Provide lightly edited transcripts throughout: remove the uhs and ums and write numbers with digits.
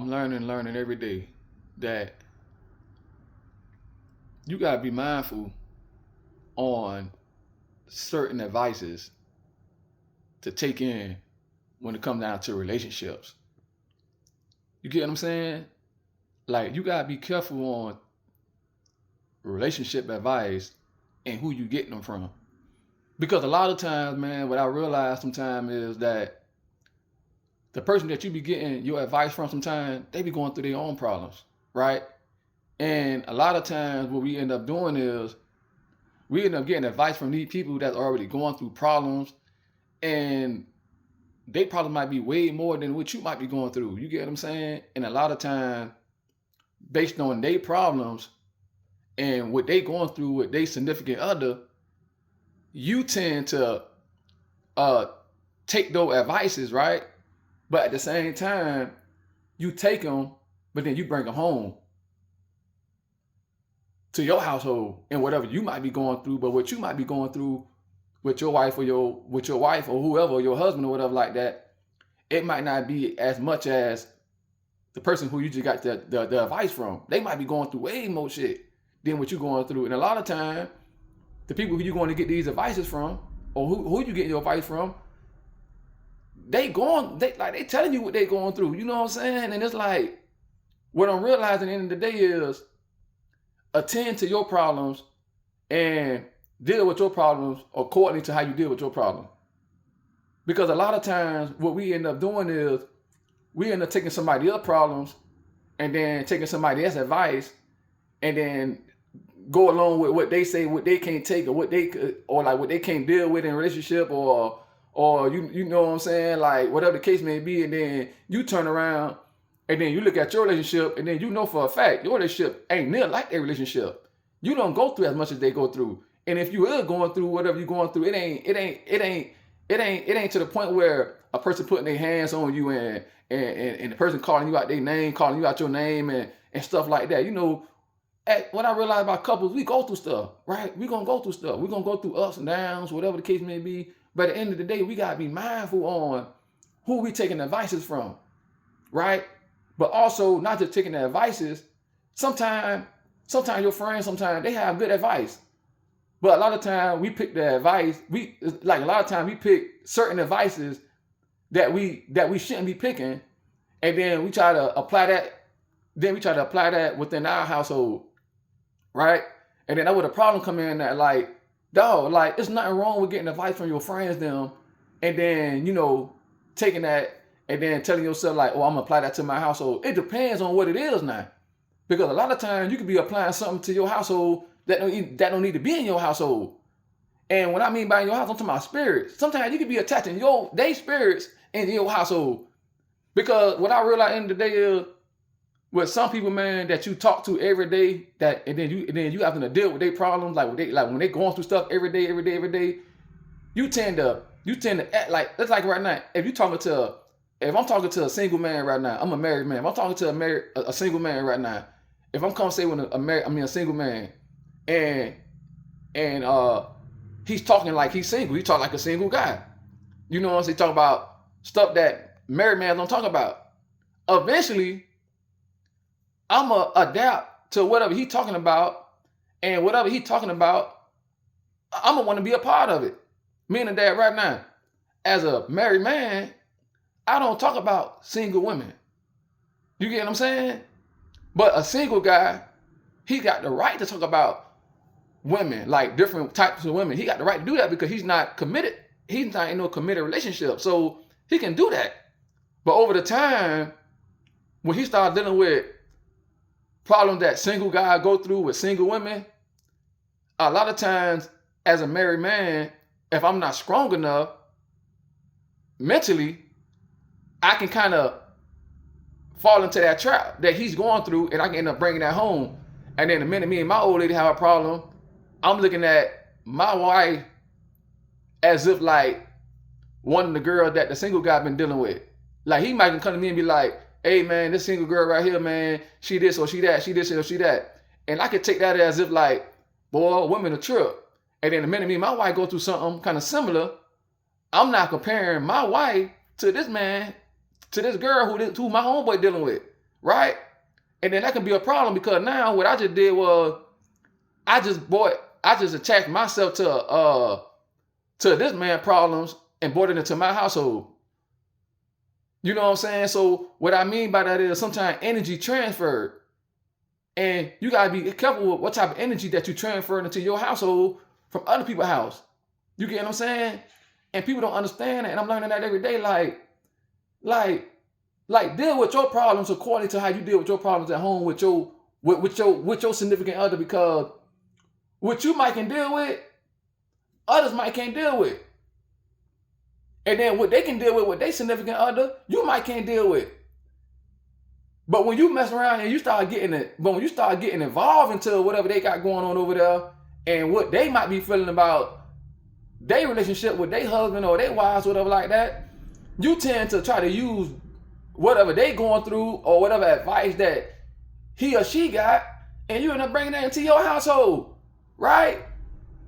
I'm learning every day that you gotta be mindful on certain advices to take in when it comes down to relationships. You get what I'm saying? Like you gotta be careful on relationship advice and who you getting them from. Because a lot of times, man, what I realize sometimes is that the person that you be getting your advice from sometimes, they be going through their own problems, right? And a lot of times what we end up doing is we end up getting advice from these people that's already going through problems, and they probably might be way more than what you might be going through. You get what I'm saying? And a lot of times, based on their problems and what they going through with their significant other, you tend to uh take those advices, right? But at the same time, you take them, but then you bring them home to your household and whatever you might be going through, but what you might be going through with your wife or your wife or whoever, your husband or whatever like that, it might not be as much as the person who you just got the advice from. They might be going through way more shit than what you're going through. And a lot of time, the people who you're going to get these advices from, or who you get your advice from, they telling you what they going through. You know what I'm saying? And it's like, what I'm realizing at the end of the day is attend to your problems and deal with your problems according to how you deal with your problem. Because a lot of times what we end up doing is we end up taking somebody else's problems and then taking somebody else's advice and then go along with what they say, what they can't take, or what they can't deal with in a relationship, or you know what I'm saying, like whatever the case may be, and then you turn around and then you look at your relationship and then you know for a fact your relationship ain't near like their relationship. You don't go through as much as they go through. And if you are going through whatever you're going through, it ain't to the point where a person putting their hands on you and the person calling you out their name, calling you out your name and stuff like that. You know, what I realize about couples, we go through stuff, right? We're going to go through stuff. We're going to go through ups and downs, whatever the case may be. But at the end of the day, we got to be mindful on who we taking advices from, right? But also not just taking the advices. Sometimes your friends, sometimes they have good advice. But a lot of times we pick the advice, we pick certain advices that we shouldn't be picking, and then we try to apply that within our household, right? And then that where the problem come in, that like, dog, like it's nothing wrong with getting advice from your friends them, and then, you know, taking that and then telling yourself like, oh, I'm gonna apply that to my household. It depends on what it is now. Because a lot of times you could be applying something to your household that don't need to be in your household. And what I mean by in your house, I'm talking about spirits. Sometimes you could be attaching they spirits in your household. Because what I realize in the day is with some people, man, that you talk to every day, and then you having to deal with their problems, like when they going through stuff every day, you tend to act like, it's like right now, if I'm talking to a single man right now, I'm a married man. If I'm talking to a single man right now, if I'm conversating with a single man, and he's talking like he's single, he talk like a single guy. You know what I'm saying? He talk about stuff that married man don't talk about. Eventually, I'ma adapt to whatever he talking about, and whatever he talking about, I'ma want to be a part of it. Meaning that right now, as a married man, I don't talk about single women. You get what I'm saying? But a single guy, he got the right to talk about women, like different types of women. He got the right to do that because he's not committed. He's not in no committed relationship. So he can do that. But over the time, when he starts dealing with problems that single guys go through with single women, a lot of times as a married man, if I'm not strong enough mentally, I can kind of fall into that trap that he's going through, and I can end up bringing that home. And then the minute me and my old lady have a problem, I'm looking at my wife as if like one of the girls that the single guy been dealing with. Like he might come to me and be like, hey man, this single girl right here, man, she this or she that, she this or she that. And I could take that as if like, boy, women a trip. And then the minute me and my wife go through something kind of similar, I'm not comparing my wife to this man, to this girl who my homeboy dealing with. right? And then that can be a problem because now what I just did was I just attached myself to this man problems and brought it into my household. You know what I'm saying? So what I mean by that is sometimes energy transferred. And you gotta be careful with what type of energy that you transfer into your household from other people's house. You get what I'm saying? And people don't understand it. And I'm learning that every day. Like deal with your problems according to how you deal with your problems at home with your significant other, because what you might can deal with, others might can't deal with. And then what they can deal with their significant other, you might can't deal with. But when you mess around and you start getting involved into whatever they got going on over there and what they might be feeling about their relationship with their husband or their wives, whatever like that, you tend to try to use whatever they going through or whatever advice that he or she got, and you end up bringing that into your household, right?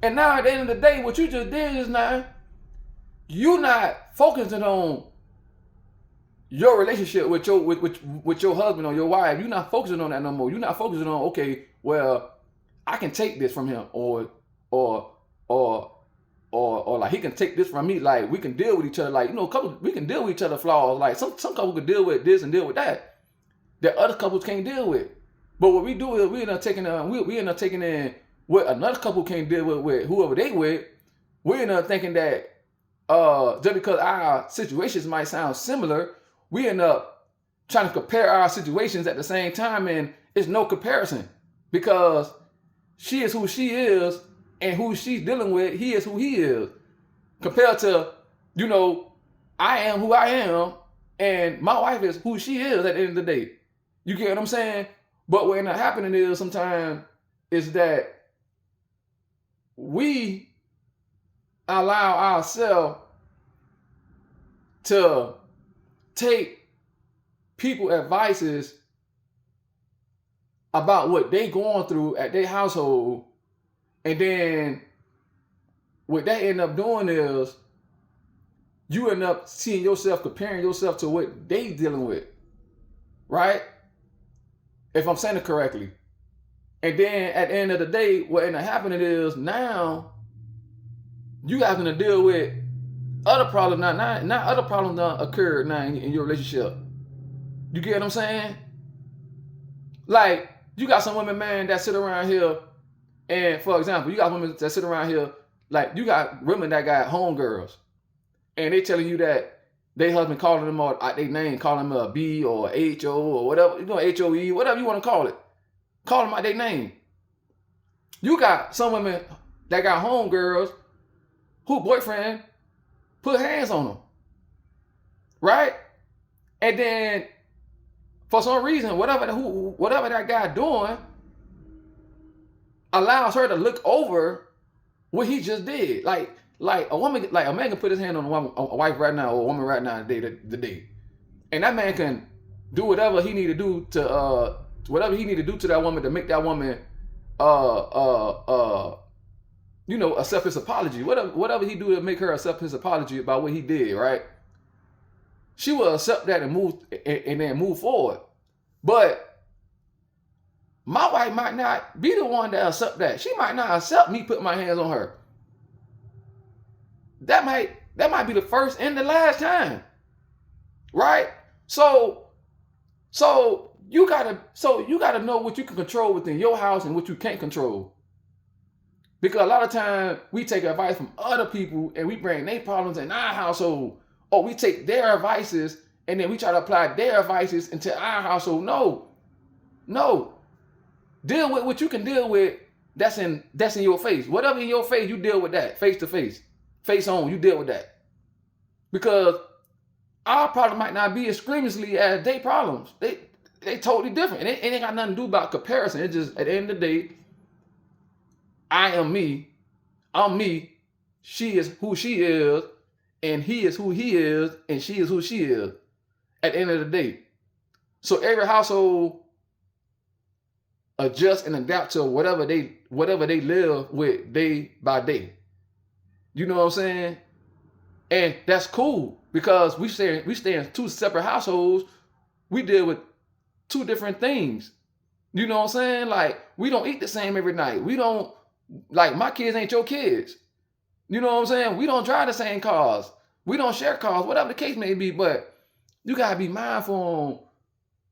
And now at the end of the day, what you just did is now, you're not focusing on your relationship with your husband or your wife. You're not focusing on that no more. You're not focusing on, okay, well, I can take this from him, or like he can take this from me. Like we can deal with each other. Like, you know, couples, we can deal with each other's flaws. Like some couples can deal with this and deal with that other couples can't deal with. But what we do is we end up taking in what another couple can't deal with whoever they with. We end up thinking that just because our situations might sound similar, we end up trying to compare our situations at the same time, and it's no comparison because she is who she is, and who she's dealing with, he is who he is. Compared to, you know, I am who I am, and my wife is who she is at the end of the day. You get what I'm saying? But what ends up happening is sometimes is that we allow ourselves to take people advices about what they going through at their household, and then what that end up doing is you end up seeing yourself, comparing yourself to what they dealing with, right? If I'm saying it correctly. And then at the end of the day, what end up happening is now you having to deal with other problems not other problems that occurred now in your relationship. You get what I'm saying? Like, you got some women, man, that sit around here, and for example, you got women that sit around here, like you got women that got homegirls, and they telling you that they husband calling them out their name, calling them a B or H-O or whatever, you know, H-O-E, whatever you want to call it. Call them out their name. You got some women that got homegirls who boyfriend put hands on them, right? And then for some reason, whatever that guy doing allows her to look over what he just did. Like a woman, like a man can put his hand on a wife right now, or a woman right now today, and that man can do whatever he need to do to that woman to make that woman you know, accept his apology. Whatever he do to make her accept his apology about what he did, right? She will accept that and then move forward. But my wife might not be the one to accept that. She might not accept me putting my hands on her. That might be the first and the last time, right? So you gotta know what you can control within your house and what you can't control. Because a lot of times we take advice from other people and we bring their problems in our household, or we take their advices and then we try to apply their advices into our household. No. Deal with what you can deal with. That's in your face. Whatever in your face, you deal with that face to face, face on. You deal with that, because our problem might not be as screamingly as their problems. They totally different. It ain't got nothing to do about comparison. It's just at the end of the day, I am me. I'm me. She is who she is, and he is who he is, and she is who she is. At the end of the day, so every household adjust and adapt to whatever they live with day by day. You know what I'm saying? And that's cool, because we stay in two separate households. We deal with two different things. You know what I'm saying? Like, we don't eat the same every night. We don't, like, my kids ain't your kids. You know what I'm saying? We don't drive the same cars. We don't share cars, whatever the case may be. But you gotta be mindful on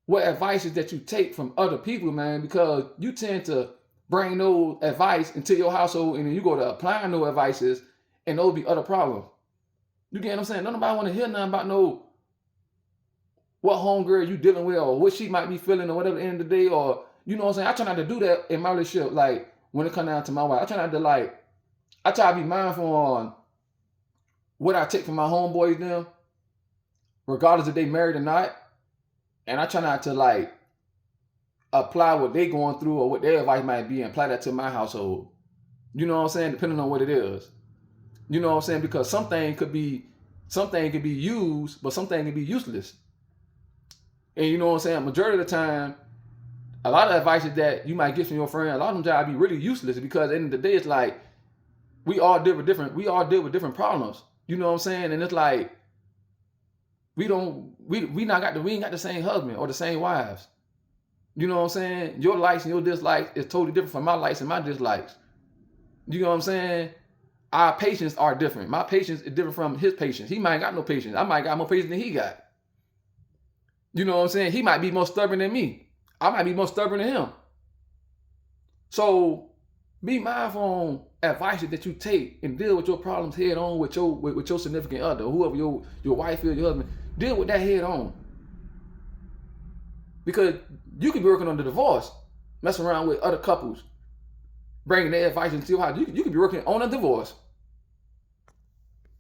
what advices that you take from other people, man, because you tend to bring those advice into your household, and then you go to applying those advices, and those be other problems. You get what I'm saying? Nobody want to hear nothing about what homegirl you dealing with, or what she might be feeling, or whatever at the end of the day, or you know what I'm saying? I try not to do that in my relationship. Like, when it comes down to my wife, I try not to, like, I try to be mindful on what I take from my homeboys them, regardless if they married or not. And I try not to, like, apply what they going through or what their advice might be and apply that to my household. You know what I'm saying? Depending on what it is. You know what I'm saying? Because something could be used, but something can be useless. And you know what I'm saying? Majority of the time, a lot of advices that you might get from your friend, a lot of them jobs be really useless, because at the end of the day, it's like we all deal with different problems. You know what I'm saying? And it's like we ain't got the same husband or the same wives. You know what I'm saying? Your likes and your dislikes is totally different from my likes and my dislikes. You know what I'm saying? Our patience are different. My patience is different from his patience. He might got no patience. I might got more patience than he got. You know what I'm saying? He might be more stubborn than me. I might be more stubborn than him. So be mindful on advice that you take and deal with your problems head on with your significant other, whoever your wife is, your husband. Deal with that head on. Because you could be working on the divorce, messing around with other couples, bringing their advice into your house. You could be working on a divorce.